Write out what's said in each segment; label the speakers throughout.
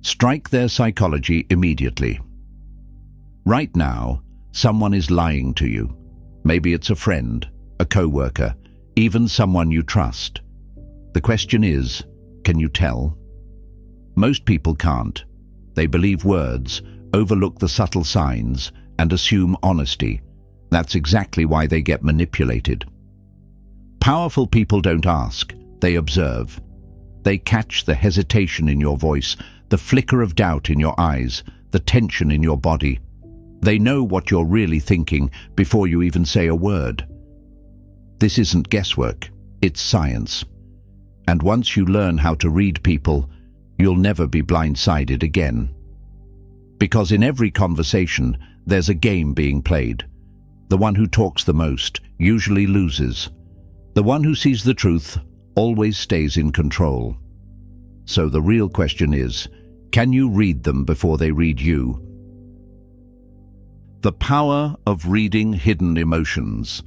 Speaker 1: Strike their psychology immediately. Right now, someone is lying to you. Maybe it's a friend, a coworker, even someone you trust. The question is, can you tell? Most people can't. They believe words, overlook the subtle signs, and assume honesty. That's exactly why they get manipulated. Powerful people don't ask, they observe. They catch the hesitation in your voice, the flicker of doubt in your eyes, the tension in your body. They know what you're really thinking before you even say a word. This isn't guesswork, it's science. And once you learn how to read people, you'll never be blindsided again. Because in every conversation, there's a game being played. The one who talks the most usually loses. The one who sees the truth always stays in control. So the real question is, can you read them before they read you? The power of reading hidden emotions.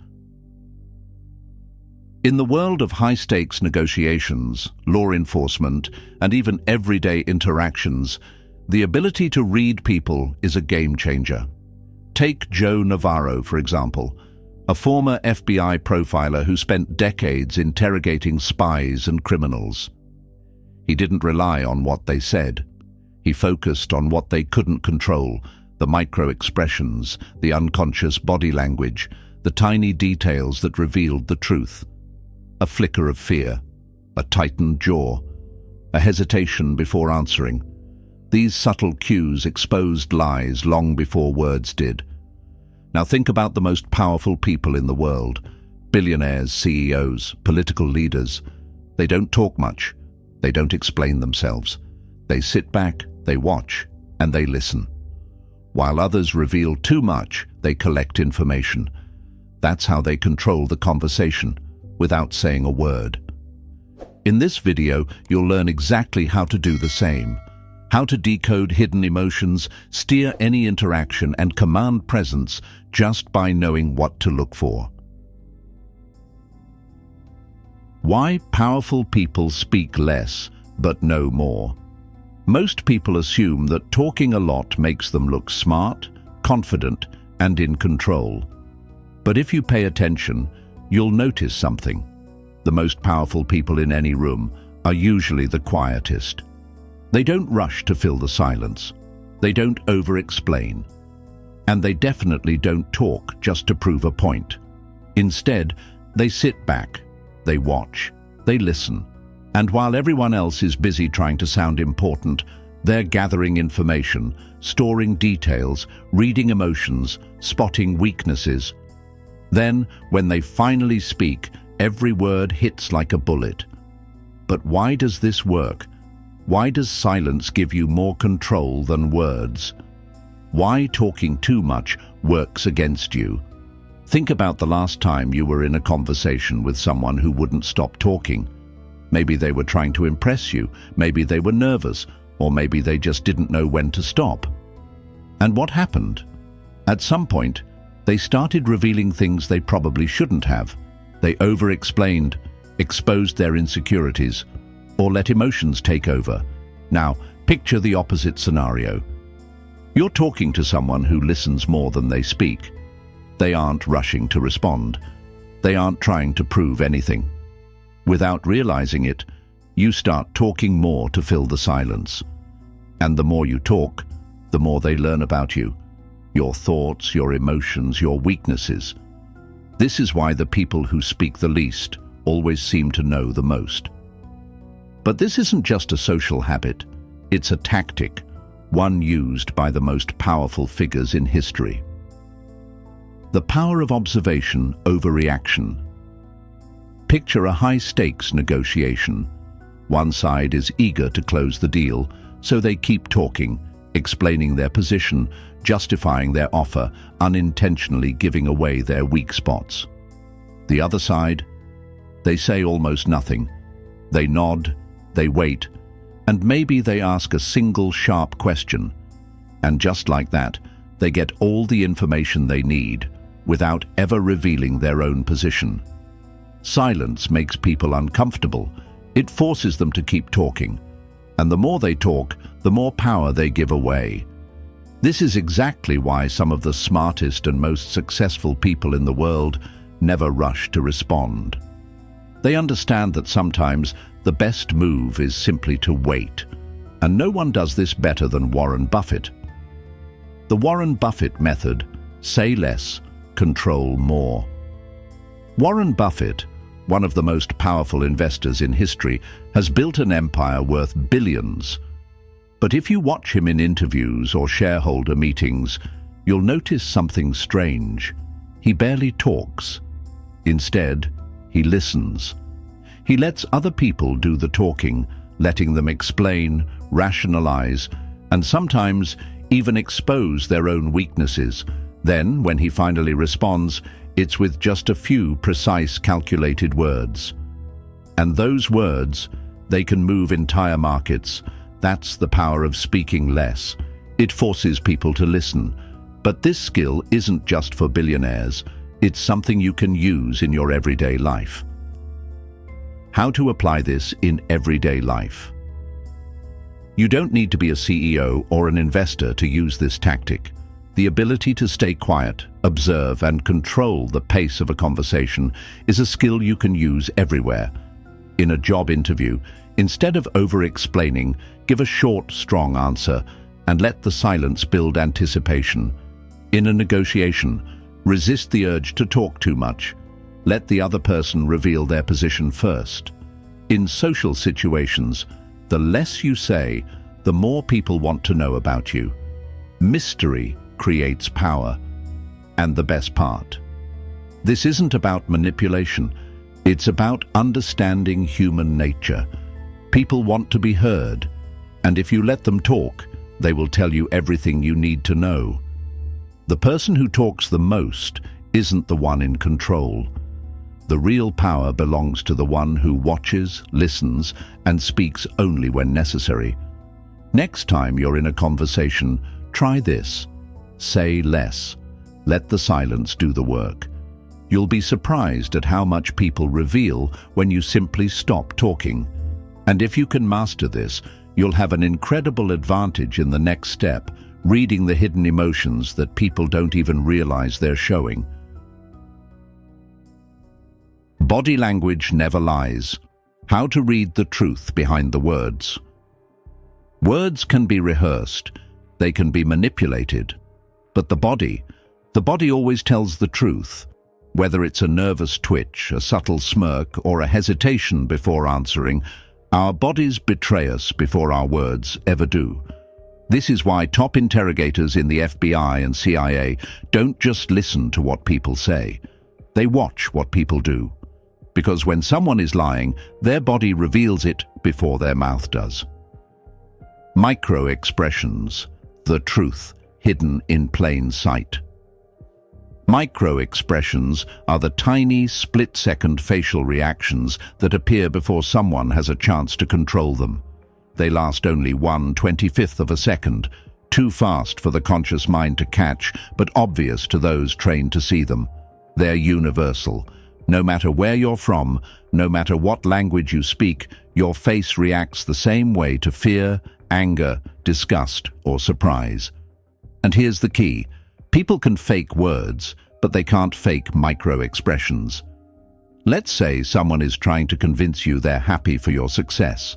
Speaker 1: In the world of high-stakes negotiations, law enforcement, and even everyday interactions, the ability to read people is a game-changer. Take Joe Navarro, for example, a former FBI profiler who spent decades interrogating spies and criminals. He didn't rely on what they said. He focused on what they couldn't control, the microexpressions, the unconscious body language, the tiny details that revealed the truth. A flicker of fear, a tightened jaw, a hesitation before answering. These subtle cues exposed lies long before words did. Now think about the most powerful people in the world. Billionaires, CEOs, political leaders. They don't talk much. They don't explain themselves. They sit back, they watch, and they listen. While others reveal too much, they collect information. That's how they control the conversation, without saying a word. In this video, you'll learn exactly how to do the same. How to decode hidden emotions, steer any interaction, and command presence just by knowing what to look for. Why powerful people speak less, but know more. Most people assume that talking a lot makes them look smart, confident, and in control. But if you pay attention, you'll notice something. The most powerful people in any room are usually the quietest. They don't rush to fill the silence. They don't over-explain. And they definitely don't talk just to prove a point. Instead, they sit back, they watch, they listen. And while everyone else is busy trying to sound important, they're gathering information, storing details, reading emotions, spotting weaknesses. Then, when they finally speak, every word hits like a bullet. But why does this work? Why does silence give you more control than words? Why talking too much works against you? Think about the last time you were in a conversation with someone who wouldn't stop talking. Maybe they were trying to impress you, maybe they were nervous, or maybe they just didn't know when to stop. And what happened? At some point, they started revealing things they probably shouldn't have. They over-explained, exposed their insecurities, or let emotions take over. Now, picture the opposite scenario. You're talking to someone who listens more than they speak. They aren't rushing to respond. They aren't trying to prove anything. Without realizing it, you start talking more to fill the silence. And the more you talk, the more they learn about you. Your thoughts, your emotions, your weaknesses. This is why the people who speak the least always seem to know the most. But this isn't just a social habit. It's a tactic, one used by the most powerful figures in history. The power of observation over reaction. Picture a high-stakes negotiation. One side is eager to close the deal, so they keep talking, explaining their position, justifying their offer, unintentionally giving away their weak spots. The other side, they say almost nothing. They nod, they wait, and maybe they ask a single sharp question. And just like that, they get all the information they need without ever revealing their own position. Silence makes people uncomfortable. It forces them to keep talking. And the more they talk, the more power they give away. This is exactly why some of the smartest and most successful people in the world never rush to respond. They understand that sometimes the best move is simply to wait. And no one does this better than Warren Buffett. The Warren Buffett method: say less, control more. Warren Buffett, one of the most powerful investors in history, has built an empire worth billions. But if you watch him in interviews or shareholder meetings, you'll notice something strange. He barely talks. Instead, he listens. He lets other people do the talking, letting them explain, rationalize, and sometimes even expose their own weaknesses. Then, when he finally responds, it's with just a few precise, calculated words. And those words, they can move entire markets. That's the power of speaking less. It forces people to listen. But this skill isn't just for billionaires. It's something you can use in your everyday life. How to apply this in everyday life? You don't need to be a CEO or an investor to use this tactic. The ability to stay quiet, observe, and control the pace of a conversation is a skill you can use everywhere. In a job interview, instead of over-explaining, give a short, strong answer and let the silence build anticipation. In a negotiation, resist the urge to talk too much. Let the other person reveal their position first. In social situations, the less you say, the more people want to know about you. Mystery creates power. And the best part: this isn't about manipulation. It's about understanding human nature. People want to be heard, and if you let them talk, they will tell you everything you need to know. The person who talks the most isn't the one in control. The real power belongs to the one who watches, listens, and speaks only when necessary. Next time you're in a conversation, try this. Say less. Let the silence do the work. You'll be surprised at how much people reveal when you simply stop talking. And if you can master this, you'll have an incredible advantage in the next step, reading the hidden emotions that people don't even realize they're showing. Body language never lies. How to read the truth behind the words. Words can be rehearsed. They can be manipulated. But the body always tells the truth. Whether it's a nervous twitch, a subtle smirk, or a hesitation before answering, our bodies betray us before our words ever do. This is why top interrogators in the FBI and CIA don't just listen to what people say. They watch what people do. Because when someone is lying, their body reveals it before their mouth does. Microexpressions, the truth hidden in plain sight. Microexpressions are the tiny, split-second facial reactions that appear before someone has a chance to control them. They last only 1/25th of a second, too fast for the conscious mind to catch, but obvious to those trained to see them. They're universal. No matter where you're from, no matter what language you speak, your face reacts the same way to fear, anger, disgust, or surprise. And here's the key. People can fake words, but they can't fake micro-expressions. Let's say someone is trying to convince you they're happy for your success.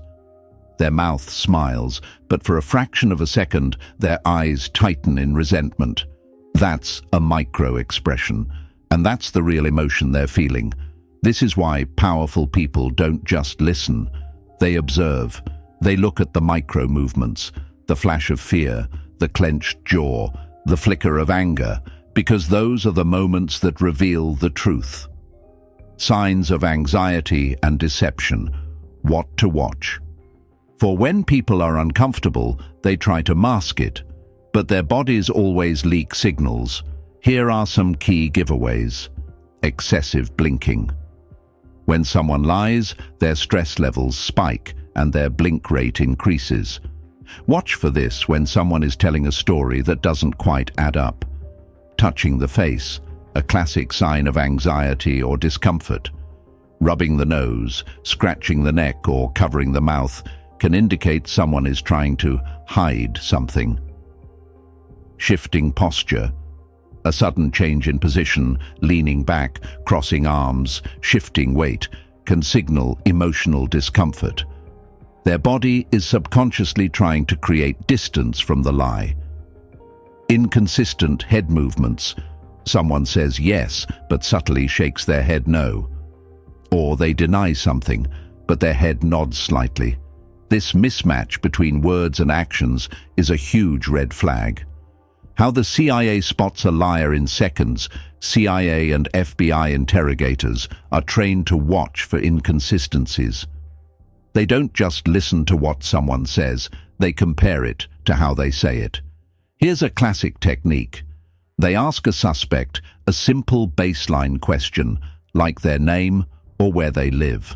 Speaker 1: Their mouth smiles, but for a fraction of a second, their eyes tighten in resentment. That's a micro-expression, and that's the real emotion they're feeling. This is why powerful people don't just listen. They observe. They look at the micro-movements, the flash of fear, the clenched jaw, the flicker of anger, because those are the moments that reveal the truth. Signs of anxiety and deception. What to watch. For when people are uncomfortable, they try to mask it, but their bodies always leak signals. Here are some key giveaways. Excessive blinking. When someone lies, their stress levels spike and their blink rate increases. Watch for this when someone is telling a story that doesn't quite add up. Touching the face, a classic sign of anxiety or discomfort. Rubbing the nose, scratching the neck, or covering the mouth. can indicate someone is trying to hide something. Shifting posture, a sudden change in position, leaning back, crossing arms, shifting weight, can signal emotional discomfort. Their body is subconsciously trying to create distance from the lie. Inconsistent head movements. Someone says yes, but subtly shakes their head no. Or they deny something, but their head nods slightly. This mismatch between words and actions is a huge red flag. How the CIA spots a liar in seconds. CIA and FBI interrogators are trained to watch for inconsistencies. They don't just listen to what someone says, they compare it to how they say it. Here's a classic technique. They ask a suspect a simple baseline question, like their name or where they live.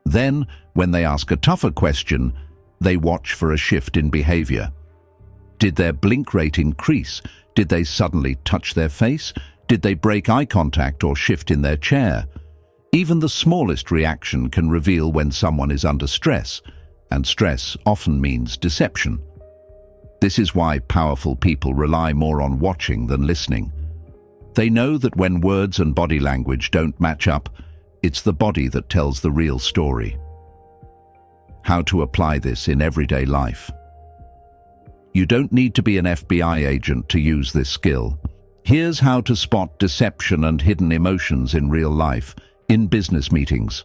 Speaker 1: Then, when they ask a tougher question, they watch for a shift in behavior. Did their blink rate increase? Did they suddenly touch their face? Did they break eye contact or shift in their chair? Even the smallest reaction can reveal when someone is under stress, and stress often means deception. This is why powerful people rely more on watching than listening. They know that when words and body language don't match up, it's the body that tells the real story. How to apply this in everyday life? You don't need to be an FBI agent to use this skill. Here's how to spot deception and hidden emotions in real life, in business meetings.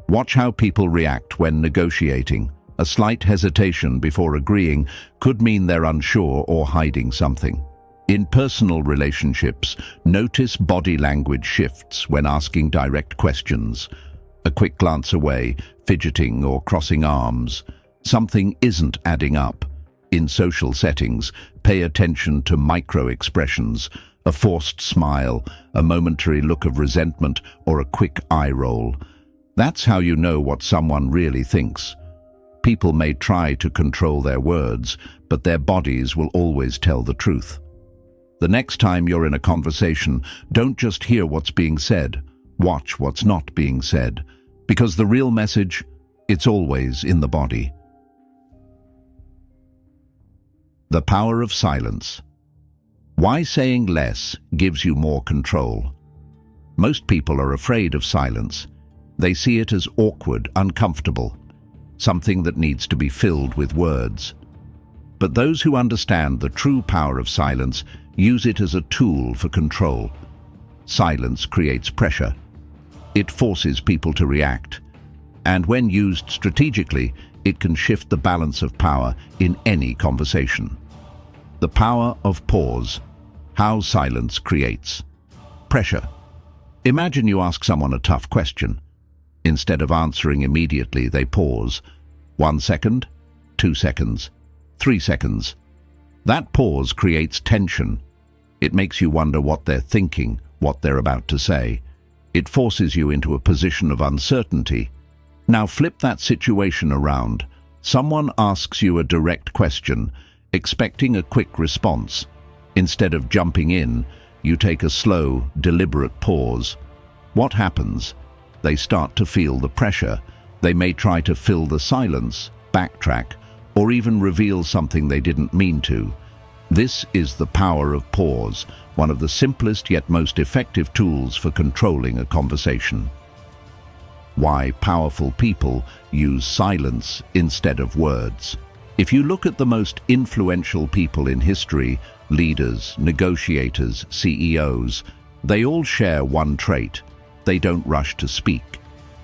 Speaker 1: Watch how people react when negotiating. A slight hesitation before agreeing could mean they're unsure or hiding something. In personal relationships, notice body language shifts when asking direct questions. A quick glance away, fidgeting or crossing arms. Something isn't adding up. In social settings, pay attention to microexpressions, a forced smile, a momentary look of resentment, or a quick eye roll. That's how you know what someone really thinks. People may try to control their words, but their bodies will always tell the truth. The next time you're in a conversation, don't just hear what's being said. Watch what's not being said. Because the real message, it's always in the body. The power of silence. Why saying less gives you more control? Most people are afraid of silence. They see it as awkward, uncomfortable, something that needs to be filled with words. But those who understand the true power of silence use it as a tool for control. Silence creates pressure. It forces people to react. And when used strategically, it can shift the balance of power in any conversation. The power of pause. How silence creates pressure. Imagine you ask someone a tough question. Instead of answering immediately, they pause. 1 second, 2 seconds, 3 seconds. That pause creates tension. It makes you wonder what they're thinking, what they're about to say. It forces you into a position of uncertainty. Now flip that situation around. Someone asks you a direct question, expecting a quick response. Instead of jumping in, you take a slow, deliberate pause. What happens? They start to feel the pressure. They may try to fill the silence, backtrack, or even reveal something they didn't mean to. This is the power of pause, one of the simplest yet most effective tools for controlling a conversation. Why powerful people use silence instead of words. If you look at the most influential people in history, leaders, negotiators, CEOs, they all share one trait. They don't rush to speak.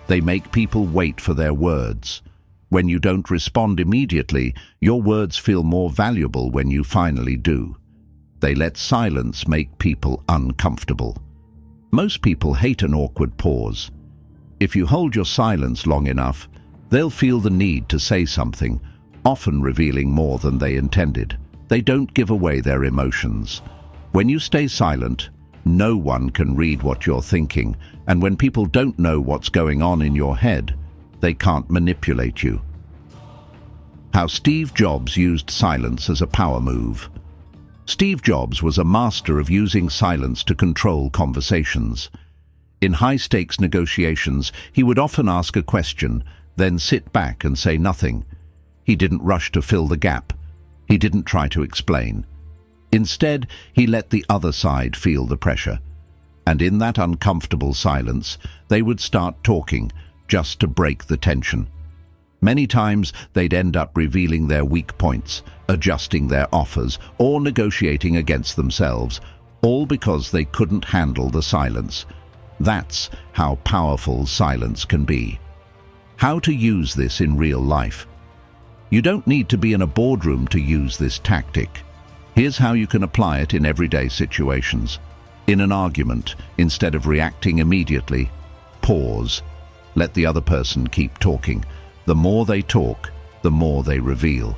Speaker 1: They make people wait for their words. When you don't respond immediately, your words feel more valuable when you finally do. They let silence make people uncomfortable. Most people hate an awkward pause. If you hold your silence long enough, they'll feel the need to say something, often revealing more than they intended. They don't give away their emotions. When you stay silent, no one can read what you're thinking, and when people don't know what's going on in your head, they can't manipulate you. How Steve Jobs used silence as a power move. Steve Jobs was a master of using silence to control conversations. In high-stakes negotiations, he would often ask a question, then sit back and say nothing. He didn't rush to fill the gap. He didn't try to explain. Instead, he let the other side feel the pressure. And in that uncomfortable silence, they would start talking, just to break the tension. Many times, they'd end up revealing their weak points, adjusting their offers, or negotiating against themselves, all because they couldn't handle the silence. That's how powerful silence can be. How to use this in real life. You don't need to be in a boardroom to use this tactic. Here's how you can apply it in everyday situations. In an argument, instead of reacting immediately, pause. Let the other person keep talking. The more they talk, the more they reveal.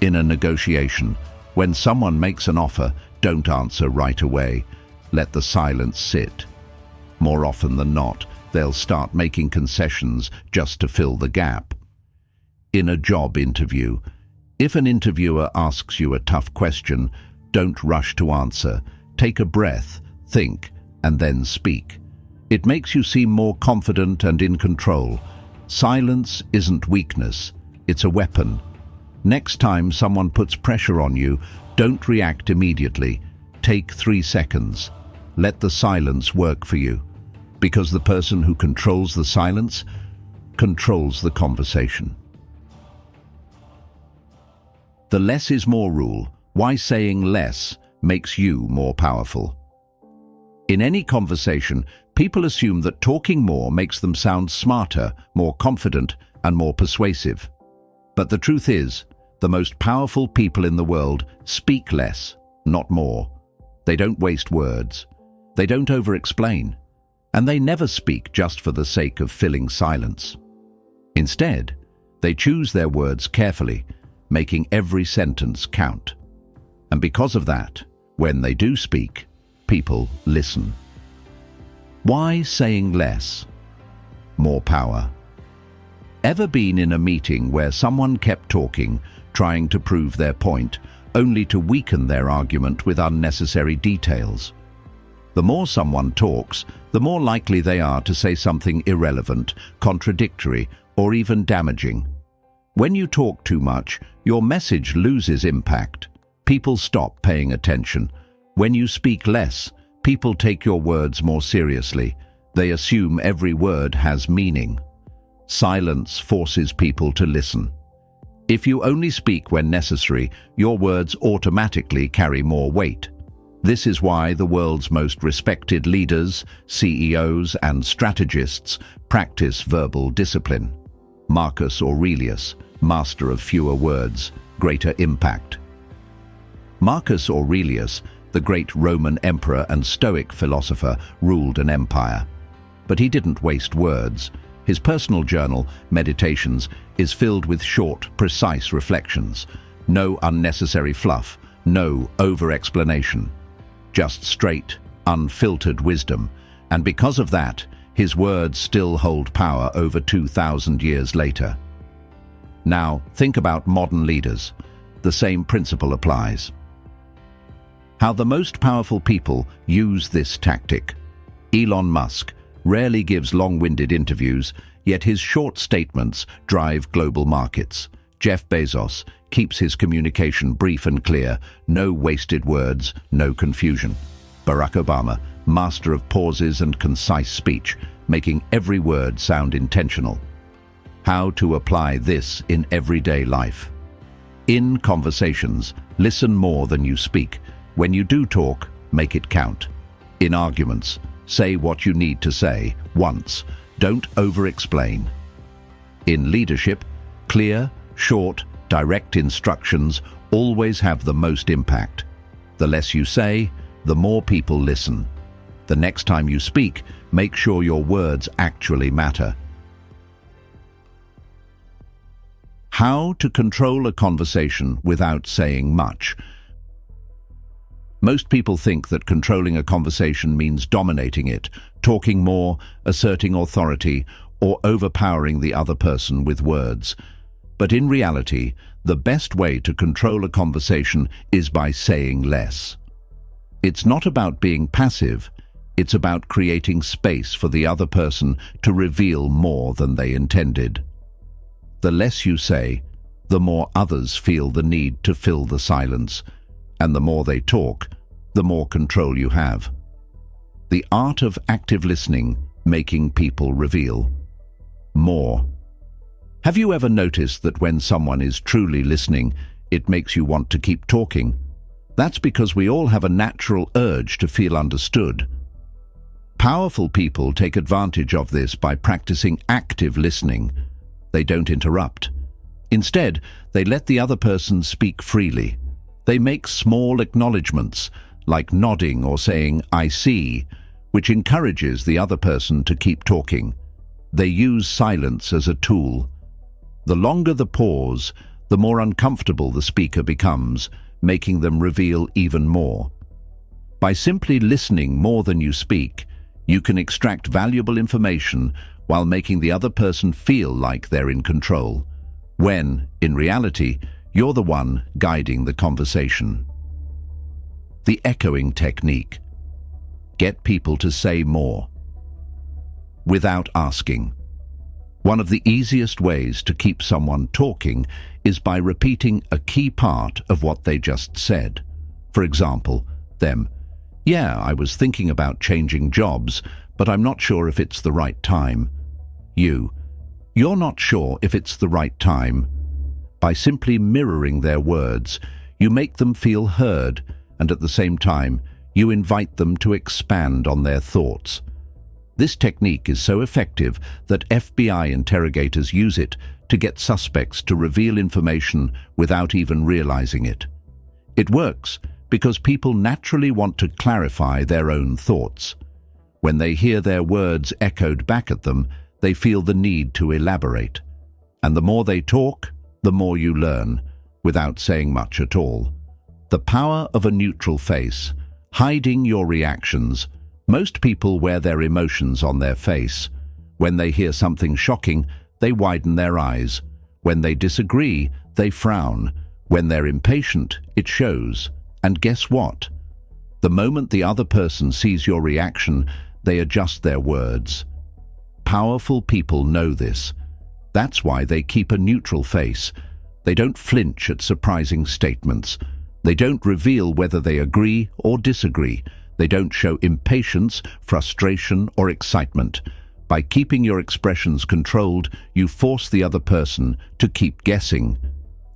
Speaker 1: In a negotiation, when someone makes an offer, don't answer right away. Let the silence sit. More often than not, they'll start making concessions just to fill the gap. In a job interview, if an interviewer asks you a tough question, don't rush to answer. Take a breath, think, and then speak. It makes you seem more confident and in control. Silence isn't weakness, it's a weapon. Next time someone puts pressure on you, don't react immediately. Take 3 seconds. Let the silence work for you. Because the person who controls the silence controls the conversation. The less is more rule. Why saying less makes you more powerful. In any conversation, people assume that talking more makes them sound smarter, more confident, and more persuasive. But the truth is, the most powerful people in the world speak less, not more. They don't waste words. They don't over-explain. And they never speak just for the sake of filling silence. Instead, they choose their words carefully, making every sentence count. And because of that, when they do speak, people listen. Why saying less? More power. Ever been in a meeting where someone kept talking, trying to prove their point, only to weaken their argument with unnecessary details? The more someone talks, the more likely they are to say something irrelevant, contradictory, or even damaging. When you talk too much, your message loses impact. People stop paying attention. When you speak less, people take your words more seriously. They assume every word has meaning. Silence forces people to listen. If you only speak when necessary, your words automatically carry more weight. This is why the world's most respected leaders, CEOs, and strategists practice verbal discipline. Marcus Aurelius, master of fewer words, greater impact. Marcus Aurelius, the great Roman emperor and Stoic philosopher, ruled an empire. But he didn't waste words. His personal journal, Meditations, is filled with short, precise reflections. No unnecessary fluff, no over-explanation. Just straight, unfiltered wisdom. And because of that, his words still hold power over 2,000 years later. Now, think about modern leaders. The same principle applies. How the most powerful people use this tactic. Elon Musk rarely gives long-winded interviews, yet his short statements drive global markets. Jeff Bezos keeps his communication brief and clear, no wasted words, no confusion. Barack Obama, master of pauses and concise speech, making every word sound intentional. How to apply this in everyday life. In conversations, listen more than you speak. When you do talk, make it count. In arguments, say what you need to say once. Don't over-explain. In leadership, clear, short, direct instructions always have the most impact. The less you say, the more people listen. The next time you speak, make sure your words actually matter. How to control a conversation without saying much. Most people think that controlling a conversation means dominating it, talking more, asserting authority, or overpowering the other person with words. But in reality, the best way to control a conversation is by saying less. It's not about being passive, it's about creating space for the other person to reveal more than they intended. The less you say, the more others feel the need to fill the silence, and the more they talk, the more control you have. The art of active listening, making people reveal more. Have you ever noticed that when someone is truly listening, it makes you want to keep talking? That's because we all have a natural urge to feel understood. Powerful people take advantage of this by practicing active listening. They don't interrupt. Instead, they let the other person speak freely. They make small acknowledgements, like nodding or saying, "I see," which encourages the other person to keep talking. They use silence as a tool. The longer the pause, the more uncomfortable the speaker becomes, making them reveal even more. By simply listening more than you speak, you can extract valuable information while making the other person feel like they're in control, when, in reality, you're the one guiding the conversation. The echoing technique. Get people to say more without asking. One of the easiest ways to keep someone talking is by repeating a key part of what they just said. For example, them, "Yeah, I was thinking about changing jobs, but I'm not sure if it's the right time." You're not sure if it's the right time. By simply mirroring their words, you make them feel heard, and at the same time, you invite them to expand on their thoughts. This technique is so effective that FBI interrogators use it to get suspects to reveal information without even realizing it. It works because people naturally want to clarify their own thoughts. When they hear their words echoed back at them, they feel the need to elaborate. And the more they talk, the more you learn, without saying much at all. The power of a neutral face, hiding your reactions. Most people wear their emotions on their face. When they hear something shocking, they widen their eyes. When they disagree, they frown. When they're impatient, it shows. And guess what? The moment the other person sees your reaction, they adjust their words. Powerful people know this. That's why they keep a neutral face. They don't flinch at surprising statements. They don't reveal whether they agree or disagree. They don't show impatience, frustration, or excitement. By keeping your expressions controlled, you force the other person to keep guessing.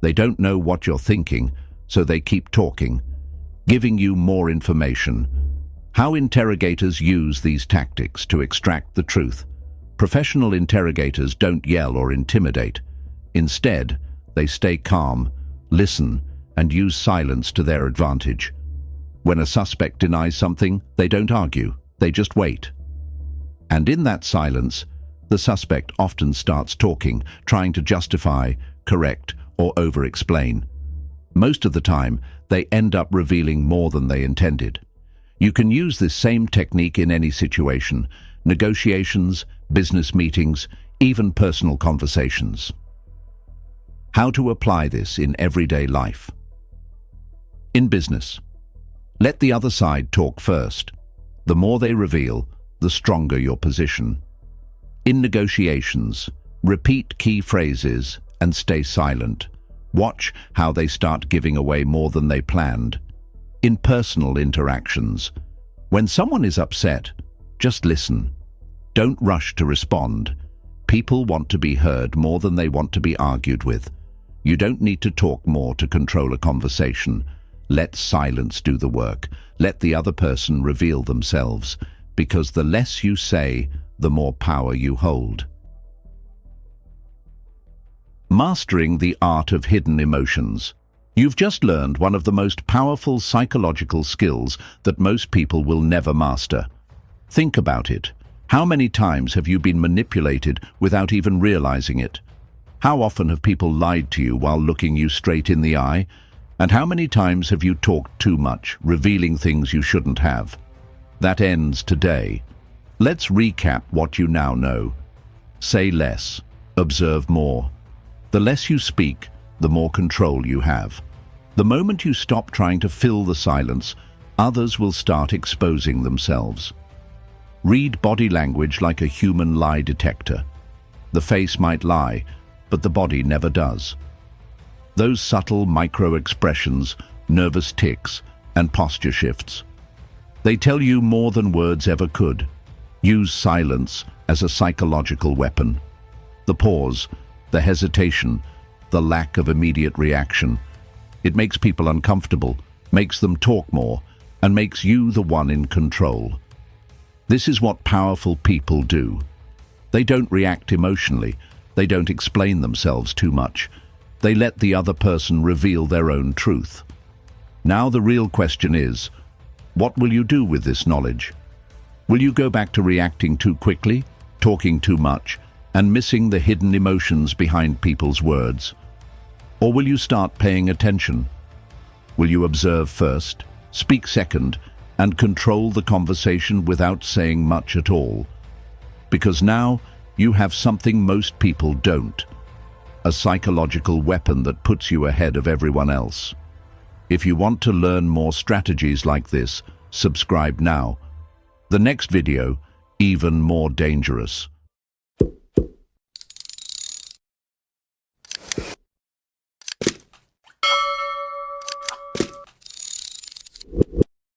Speaker 1: They don't know what you're thinking, so they keep talking, giving you more information. How interrogators use these tactics to extract the truth. Professional interrogators don't yell or intimidate. Instead, they stay calm, listen, and use silence to their advantage. When a suspect denies something, they don't argue, they just wait. And in that silence, the suspect often starts talking, trying to justify, correct, or over-explain. Most of the time, they end up revealing more than they intended. You can use this same technique in any situation: negotiations, business meetings, even personal conversations. How to apply this in everyday life? In business, let the other side talk first. The more they reveal, the stronger your position. In negotiations, repeat key phrases and stay silent. Watch how they start giving away more than they planned. In personal interactions, when someone is upset, just listen. Don't rush to respond. People want to be heard more than they want to be argued with. You don't need to talk more to control a conversation. Let silence do the work. Let the other person reveal themselves, because the less you say, the more power you hold. Mastering the art of hidden emotions. You've just learned one of the most powerful psychological skills that most people will never master. Think about it. How many times have you been manipulated without even realizing it? How often have people lied to you while looking you straight in the eye? And how many times have you talked too much, revealing things you shouldn't have? That ends today. Let's recap what you now know. Say less. Observe more. The less you speak, the more control you have. The moment you stop trying to fill the silence, others will start exposing themselves. Read body language like a human lie detector. The face might lie, but the body never does. Those subtle micro-expressions, nervous tics, and posture shifts. They tell you more than words ever could. Use silence as a psychological weapon. The pause, the hesitation, the lack of immediate reaction. It makes people uncomfortable, makes them talk more, and makes you the one in control. This is what powerful people do. They don't react emotionally. They don't explain themselves too much. They let the other person reveal their own truth. Now the real question is, what will you do with this knowledge? Will you go back to reacting too quickly, talking too much, and missing the hidden emotions behind people's words? Or will you start paying attention? Will you observe first, speak second, and control the conversation without saying much at all? Because now you have something most people don't. A psychological weapon that puts you ahead of everyone else. If you want to learn more strategies like this, subscribe now. The next video, even more dangerous.